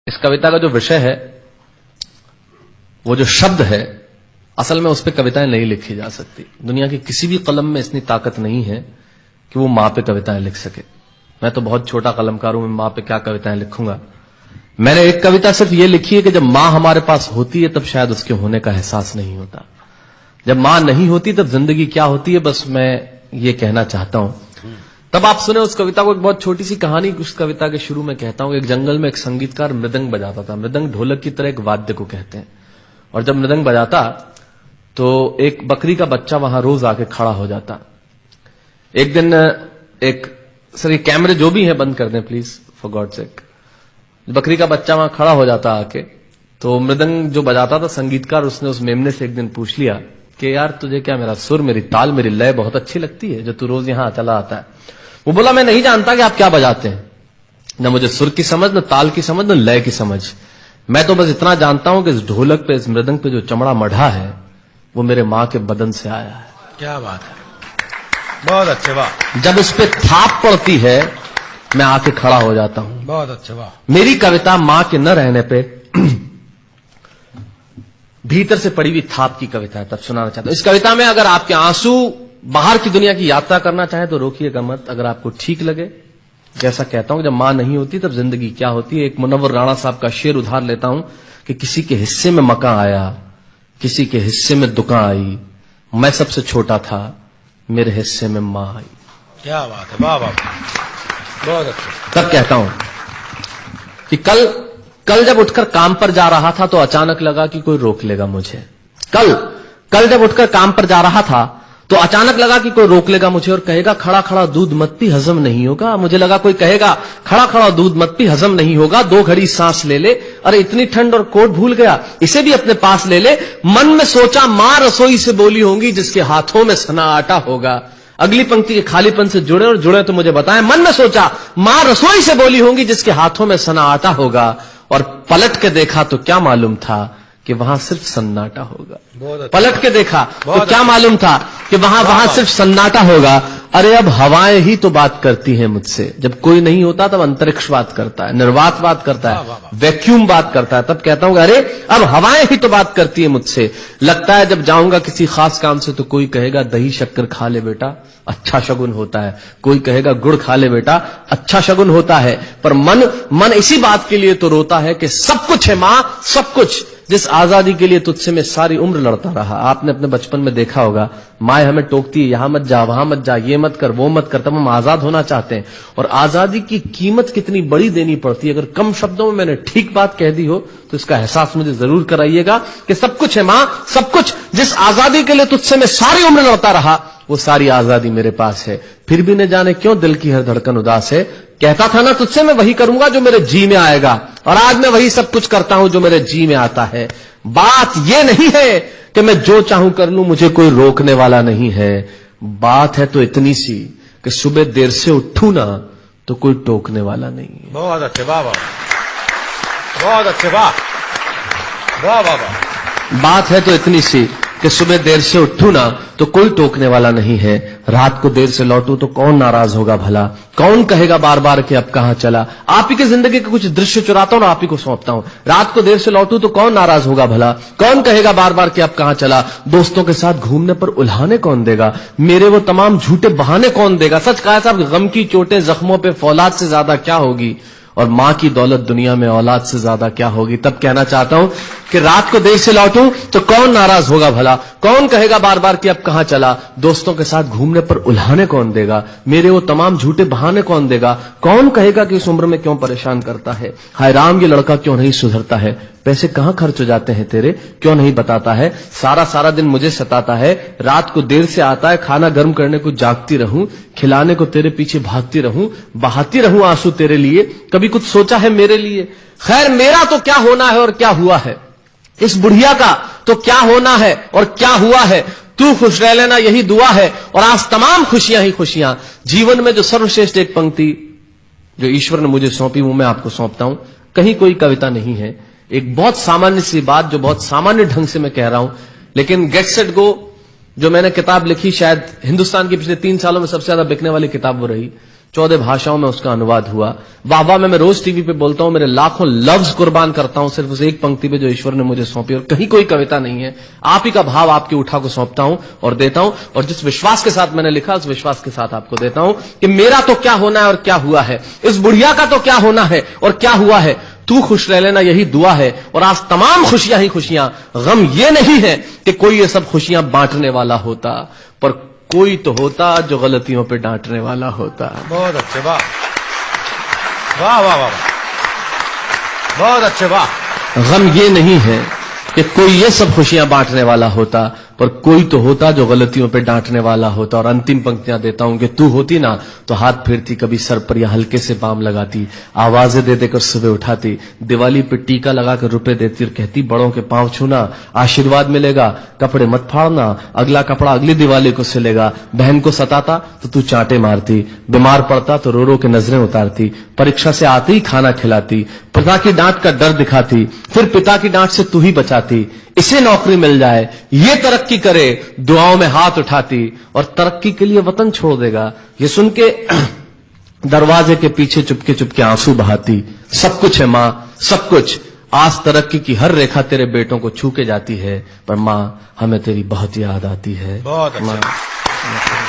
इस कविता का जो विषय है, वो जो शब्द है, असल में उस पर कविताएं नहीं लिखी जा सकती। दुनिया की किसी भी कलम में इतनी ताकत नहीं है कि वो मां पे कविताएं लिख सके। मैं तो बहुत छोटा कलमकार हूं, मैं मां पे क्या कविताएं लिखूंगा। मैंने एक कविता सिर्फ ये लिखी है कि जब मां हमारे पास होती है तब शायद उसके होने का एहसास नहीं होता। जब मां नहीं होती तब जिंदगी क्या होती है, बस मैं ये कहना चाहता हूं। तब आप सुने उस कविता को। एक बहुत छोटी सी कहानी उस कविता के शुरू में कहता हूं। एक जंगल में एक संगीतकार मृदंग बजाता था। मृदंग ढोलक की तरह एक वाद्य को कहते हैं। और जब मृदंग बजाता तो एक बकरी का बच्चा वहां रोज आके खड़ा हो जाता। एक दिन सर ये कैमरे जो भी हैं बंद कर दें प्लीज, फॉर गॉड सेक। बकरी का बच्चा वहां खड़ा हो जाता आके, तो मृदंग जो बजाता था संगीतकार, उसने उस मेमने से एक दिन पूछ लिया कि यार तुझे क्या मेरा सुर, मेरी ताल, मेरी लय बहुत अच्छी लगती है जो तू रोज यहां चला आता है। वो बोला मैं नहीं जानता कि आप क्या बजाते हैं, न मुझे सुर की समझ, न ताल की समझ, न लय की समझ। मैं तो बस इतना जानता हूं कि इस ढोलक पे, इस मृदंग पे जो चमड़ा मढ़ा है वो मेरे मां के बदन से आया है। क्या बात है, बहुत अच्छे, वाह। जब उस पे थाप पड़ती है मैं आके खड़ा हो जाता हूं। बहुत अच्छे, वाह। मेरी कविता मां के न रहने पे भीतर से पड़ी हुई थाप की कविता है, तब सुनाना चाहता हूं। इस कविता में अगर आपके आंसू बाहर की दुनिया की यात्रा करना चाहे तो रोकिएगा मत। अगर आपको ठीक लगे, जैसा कहता हूं जब मां नहीं होती तब जिंदगी क्या होती है। एक मुनव्वर राणा साहब का शेर उधार लेता हूं कि किसी के हिस्से में मकान आया, किसी के हिस्से में दुकान आई, मैं सबसे छोटा था, मेरे हिस्से में मां आई। क्या बात है, वाह वाह, बहुत अच्छा। तब कहता हूं कि कल जब उठकर काम पर जा रहा था तो अचानक लगा कि कोई रोक लेगा मुझे। कल जब उठकर काम पर जा रहा था तो अचानक लगा कि कोई रोक लेगा मुझे और कहेगा खड़ा खड़ा दूध मत पी, हजम नहीं होगा। मुझे लगा कोई कहेगा खड़ा खड़ा दूध मत पी, हजम नहीं होगा। 2 घड़ी सांस ले ले, अरे इतनी ठंड और कोट भूल गया, इसे भी अपने पास ले ले। मन में सोचा मां रसोई से बोली होंगी जिसके हाथों में सना आटा होगा। अगली पंक्ति के खालीपन से जुड़े और जुड़े तो मुझे बताएं। मन में सोचा मां रसोई से बोली होंगी जिसके हाथों में सना आटा होगा, और पलट के देखा तो क्या मालूम था कि वहां सिर्फ सन्नाटा होगा। पलट के देखा तो क्या मालूम था कि वहां सिर्फ सन्नाटा होगा। अरे अब हवाएं ही तो बात करती हैं मुझसे। जब कोई नहीं होता तब अंतरिक्ष बात करता है, निर्वात बात करता है, वैक्यूम बात करता है। तब कहता हूं अरे अब हवाएं ही तो बात करती है मुझसे। लगता है जब जाऊंगा किसी खास काम से तो कोई कहेगा दही शक्कर खा ले बेटा, अच्छा शगुन होता है। कोई कहेगा गुड़ खा ले बेटा, अच्छा शगुन होता है। पर मन इसी बात के लिए तो रोता है कि सब कुछ है मां, सब कुछ, जिस आजादी के लिए तुझसे मैं सारी उम्र लड़ता रहा। आपने अपने बचपन में देखा होगा, माए हमें टोकती है, यहां मत जा, वहां मत जा, ये मत कर, वो मत कर। तब हम आजाद होना चाहते हैं, और आजादी की कीमत कितनी बड़ी देनी पड़ती है। अगर कम शब्दों में मैंने ठीक बात कह दी हो तो इसका एहसास मुझे जरूर कराइएगा कि सब कुछ है मां, सब कुछ, जिस आजादी के लिए तुझसे मैं सारी उम्र लड़ता रहा वो सारी आजादी मेरे पास है। फिर भी न जाने क्यों दिल की हर धड़कन उदास है। कहता था ना तुझसे मैं वही करूंगा जो मेरे जी में आएगा, और आज मैं वही सब कुछ करता हूं जो मेरे जी में आता है। बात यह नहीं है कि मैं जो चाहूं कर लूं, मुझे कोई रोकने वाला नहीं है। बात है तो इतनी सी कि सुबह देर से उठूं ना तो कोई टोकने वाला नहीं है। बहुत अच्छे, वाह वाह, बहुत अच्छे, वाह वाह वाह वाह। बात है तो इतनी सी कि सुबह देर से उठूं ना तो कोई टोकने वाला नहीं है। रात को देर से लौटूं तो कौन नाराज होगा भला, कौन कहेगा बार बार कि अब कहां चला। आप ही की जिंदगी के कुछ दृश्य चुराता हूं और आप ही को सौंपता हूं। रात को देर से लौटूं तो कौन नाराज होगा भला, कौन कहेगा बार बार कि अब कहां चला। दोस्तों के साथ घूमने पर उल्हाने कौन देगा, मेरे वो तमाम झूठे बहाने कौन देगा। सच कहा साहब, गम की चोटें जख्मों पे फौलाद से ज्यादा क्या होगी, और मां की दौलत दुनिया में औलाद से ज्यादा क्या होगी। तब कहना चाहता हूं कि रात को देर से लौटूं तो कौन नाराज होगा भला, कौन कहेगा बार बार कि अब कहां चला। दोस्तों के साथ घूमने पर उल्हाने कौन देगा, मेरे वो तमाम झूठे बहाने कौन देगा। कौन कहेगा कि इस उम्र में क्यों परेशान करता है। हाय राम, ये लड़का क्यों नहीं सुधरता है। पैसे कहां खर्च हो जाते हैं तेरे, क्यों नहीं बताता है। सारा दिन मुझे सताता है, रात को देर से आता है, खाना गर्म करने को जागती रहूं, खिलाने को तेरे पीछे भागती रहूं, बहाती रहूं आंसू तेरे लिए। कभी कुछ सोचा है मेरे लिए। खैर मेरा तो क्या होना है और क्या हुआ है, इस बुढ़िया का तो क्या होना है और क्या हुआ है। तू खुश रह लेना यही दुआ है, और आज तमाम खुशियां ही खुशियां। जीवन में जो सर्वश्रेष्ठ एक पंक्ति जो ईश्वर ने मुझे सौंपी वो मैं आपको सौंपता हूं। कहीं कोई कविता नहीं है, एक बहुत सामान्य सी बात जो बहुत सामान्य ढंग से मैं कह रहा हूं। लेकिन गेट सेट गो जो मैंने किताब लिखी, शायद हिंदुस्तान की पिछले 3 सालों में सबसे ज्यादा बिकने वाली किताब वो रही। 14 भाषाओं में उसका अनुवाद हुआ। वाह में मैं रोज टीवी पे बोलता हूं, मेरे लाखों लफ्ज कुर्बान करता हूं सिर्फ उस एक पंक्ति पे जो ईश्वर ने मुझे सौंपी, और कहीं कोई कविता नहीं है। आप ही का भाव आपकी उठा को सौंपता हूं और देता हूं, और जिस विश्वास के साथ मैंने लिखा उस विश्वास के साथ आपको देता हूं कि मेरा तो क्या होना है और क्या हुआ है, इस बुढ़िया का तो क्या होना है और क्या हुआ है, तू खुश रह लेना यही दुआ है। और आज तमाम खुशियां ही खुशियां, गम ये नहीं है कि कोई ये सब खुशियां बांटने वाला होता, पर कोई तो होता जो गलतियों पे डांटने वाला होता। बहुत अच्छे, वाह वाह वाह वाह, बहुत अच्छे, वाह। गम ये नहीं है कि कोई ये सब खुशियां बांटने वाला होता, पर कोई तो होता जो गलतियों पे डांटने वाला होता। और अंतिम पंक्तियां देता हूं कि तू होती ना तो हाथ फेरती कभी सर पर या हल्के से बाम लगाती, आवाजें दे देकर सुबह उठाती, दिवाली पे टीका लगाकर रुपए देती और कहती बड़ों के पांव छूना आशीर्वाद मिलेगा, कपड़े मत फाड़ना अगला कपड़ा अगली दिवाली को सिलेगा। बहन को सताता तो तू चांटे मारती, बीमार पड़ता तो रो रो के नजरें उतारती, परीक्षा से आते ही खाना खिलाती, पिता की डांट का डर दिखाती, फिर पिता की डांट से तू ही बचाती। इसे नौकरी मिल जाए, ये तरक्की करे, दुआओं में हाथ उठाती, और तरक्की के लिए वतन छोड़ देगा ये सुन के दरवाजे के पीछे चुपके चुपके आंसू बहाती। सब कुछ है मां, सब कुछ, आज तरक्की की हर रेखा तेरे बेटों को छू के जाती है, पर मां हमें तेरी बहुत याद आती है। बहुत अच्छा।